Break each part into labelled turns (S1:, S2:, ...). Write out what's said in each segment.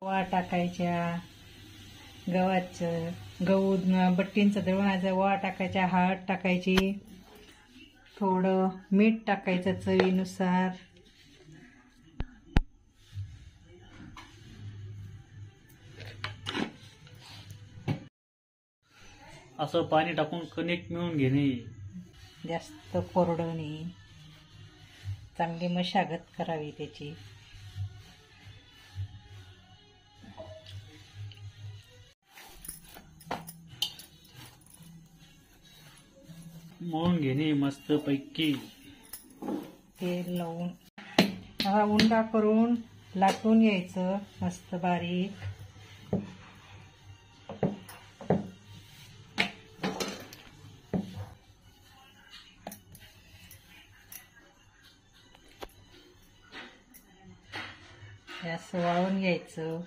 S1: ओवा टाकायच्या, गव्हाचं गहू बट्टींचं दळून ओवा टाकायच्या, हळद टाकायची, थोडं मीठ टाकायचं चवीनुसार.
S2: असं पाणी टाकून कणिक मिळून घेणे.
S1: जास्त कोरडं नाही, चांगली मशागत करावी त्याची.
S2: मळून घेणे मस्त पैकी.
S1: तेल लावून हा उंडा करून लाटून घ्यायचं मस्त बारीक. असं वाळून घ्यायचं.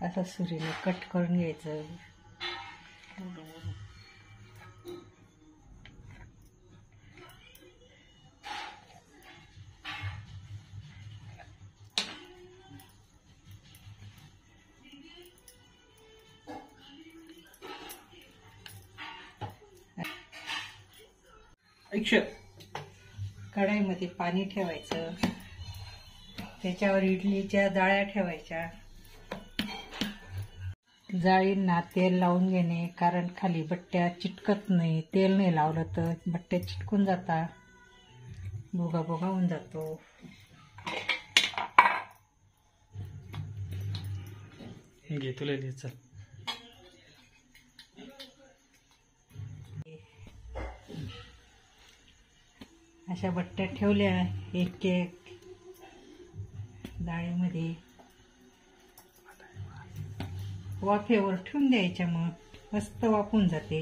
S1: असं सुरीने कट करून घ्यायचं. कढईमध्ये पाणी ठेवायचं, त्याच्यावर इडलीच्या जाळ्या ठेवायच्या. जाळींना तेल लावून घेणे, कारण खाली बट्ट्या चिटकत नाही. तेल नाही लावलं तर बट्ट्या चिटकून जातात, भुगा भुगा होऊन जातो.
S2: घे तुला चल.
S1: अशा बट्ट्या ठेवल्या एक एक डाळीमध्ये, वाफेवर ठेवून द्यायच्या. मग मस्त वाफून जाते.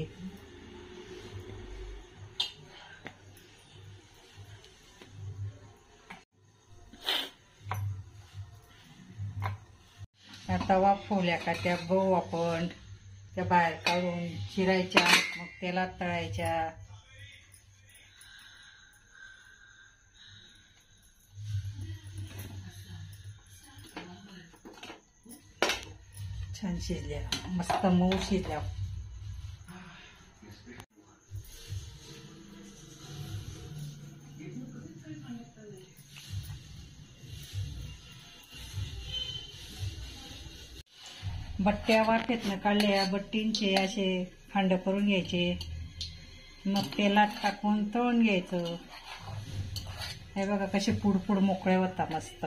S1: आता वाफवल्या का त्या गहू आपण त्या बाहेर काढून चिरायच्या, मग तेलात तळायच्या. छान शिजल्या, मस्त मऊ शिजल्या. बट्ट्या वाफेतनं काढल्या, बट्टींचे असे खंड करून घ्यायचे, मग तेलात टाकून तळून घ्यायचं. हे बघा कसे पुडपुड मोकळे होतात मस्त.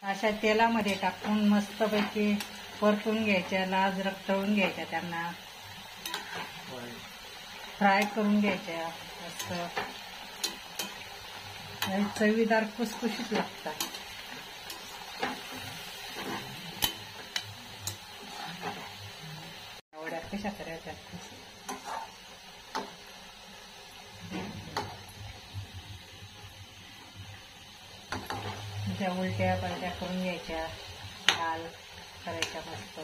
S1: अशा तेलामध्ये टाकून मस्तपैकी परतून घ्यायच्या, लाल रक्तळून घ्यायच्या, त्यांना फ्राय करून घ्यायच्या. मस्त चवीदार खुसखुशीत लागतात. वड्या कशा करायच्या, त्या उलट्या पलट्या करून घ्यायच्या, लाल करायच्या मस्त.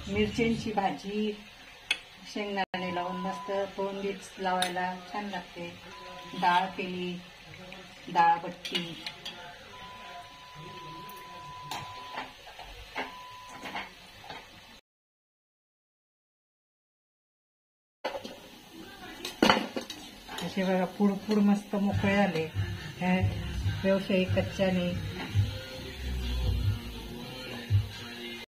S1: मिरच्यांची भाजी शेंगदाणे लावून मस्त तोंडीच लावायला छान लागते. डाळ केली, डाळ बट्टी. असे बघा पुडपुड मस्त मोकळे झाले. व्यवसायिक कच्चा नाही.